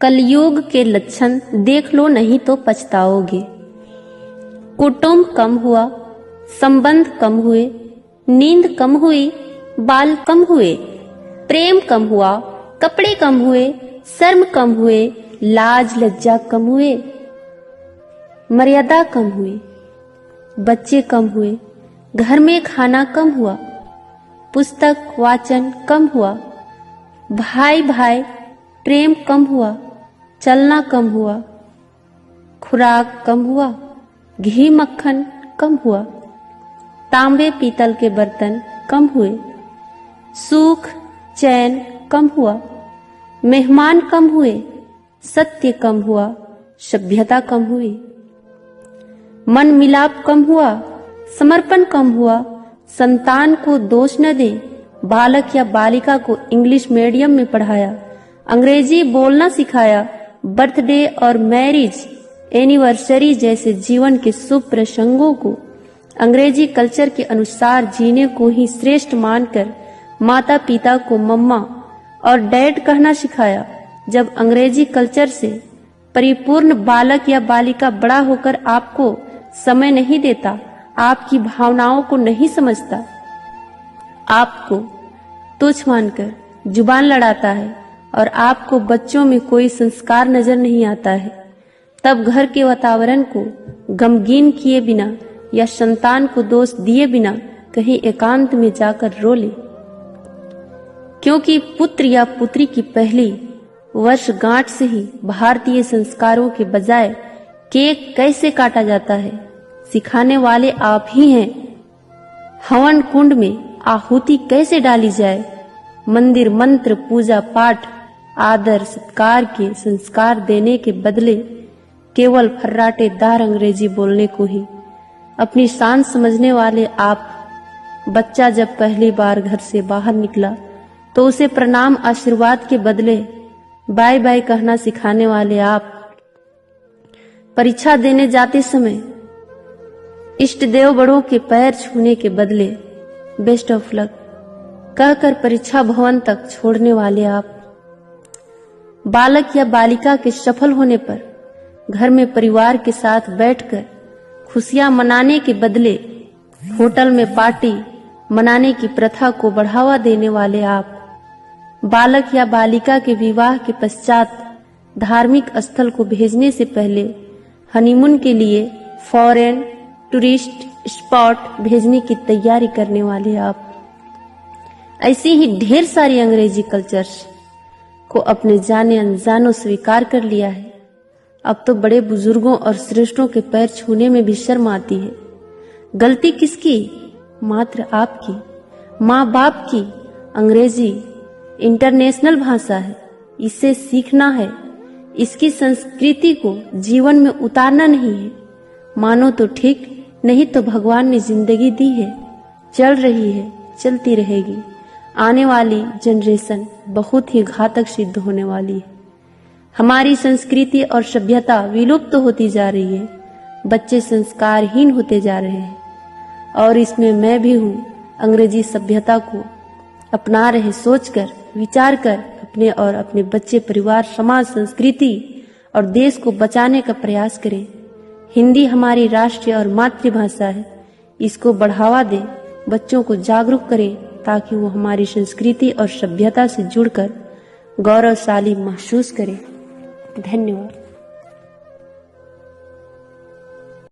कलयुग के लक्षण देख लो नहीं तो पछताओगे। कुटुंब कम हुआ, संबंध कम हुए, नींद कम हुई, बाल कम हुए, प्रेम कम हुआ, कपड़े कम हुए, शर्म कम हुए, लाज लज्जा कम हुए, मर्यादा कम हुई, बच्चे कम हुए, घर में खाना कम हुआ, पुस्तक वाचन कम हुआ, भाई भाई प्रेम कम हुआ, चलना कम हुआ, खुराक कम हुआ, घी मक्खन कम हुआ, तांबे पीतल के बर्तन कम हुए, सुख चैन कम हुआ, मेहमान कम हुए, सत्य कम हुआ, सभ्यता कम हुई, मन मिलाप कम हुआ, समर्पण कम हुआ, संतान को दोष न दे, बालक या बालिका को इंग्लिश मीडियम में पढ़ाया, अंग्रेजी बोलना सिखाया, बर्थडे और मैरिज एनिवर्सरी जैसे जीवन के शुभ प्रसंगों को अंग्रेजी कल्चर के अनुसार जीने को ही श्रेष्ठ मानकर माता पिता को मम्मा और डैड कहना सिखाया। जब अंग्रेजी कल्चर से परिपूर्ण बालक या बालिका बड़ा होकर आपको समय नहीं देता, आपकी भावनाओं को नहीं समझता, आपको तुच्छ मानकर जुबान लड़ाता है और आपको बच्चों में कोई संस्कार नजर नहीं आता है, तब घर के वातावरण को गमगीन किए बिना या संतान को दोष दिए बिना कहीं एकांत में जाकर रो ले। क्योंकि पुत्र या पुत्री की पहली वर्षगांठ से ही भारतीय संस्कारों के बजाय केक कैसे काटा जाता है सिखाने वाले आप ही हैं। हवन कुंड में आहुति कैसे डाली जाए, मंदिर मंत्र पूजा पाठ आदर सत्कार के संस्कार देने के बदले केवल फर्राटेदार अंग्रेजी बोलने को ही अपनी शान समझने वाले आप। बच्चा जब पहली बार घर से बाहर निकला तो उसे प्रणाम आशीर्वाद के बदले बाय बाय कहना सिखाने वाले आप। परीक्षा देने जाते समय इष्ट देव बड़ों के पैर छूने के बदले बेस्ट ऑफ लक कहकर परीक्षा भवन तक छोड़ने वाले आप। बालक या बालिका के सफल होने पर घर में परिवार के साथ बैठकर खुशियां मनाने के बदले होटल में पार्टी मनाने की प्रथा को बढ़ावा देने वाले आप। बालक या बालिका के विवाह के पश्चात धार्मिक स्थल को भेजने से पहले हनीमून के लिए फॉरेन टूरिस्ट स्पॉट भेजने की तैयारी करने वाले आप। ऐसी ही ढेर सारी अंग्रेजी कल्चर्स को अपने जाने अनजानों स्वीकार कर लिया है। अब तो बड़े बुजुर्गों और श्रेष्ठों के पैर छूने में भी शर्म आती है। गलती किसकी? मात्र आपकी, माँ बाप की। अंग्रेजी इंटरनेशनल भाषा है, इसे सीखना है, इसकी संस्कृति को जीवन में उतारना नहीं है। मानो तो ठीक, नहीं तो भगवान ने जिंदगी दी है, चल रही है, चलती रहेगी। आने वाली जनरेशन बहुत ही घातक सिद्ध होने वाली है। हमारी संस्कृति और सभ्यता विलुप्त होती जा रही है, बच्चे संस्कारहीन होते जा रहे हैं और इसमें मैं भी हूँ। अंग्रेजी सभ्यता को अपना रहे सोचकर विचार कर अपने और अपने बच्चे परिवार समाज संस्कृति और देश को बचाने का प्रयास करें। हिंदी हमारी राष्ट्रीय और मातृभाषा है, इसको बढ़ावा दें, बच्चों को जागरूक करें ताकि वो हमारी संस्कृति और सभ्यता से जुड़कर गौरवशाली महसूस करें। धन्यवाद।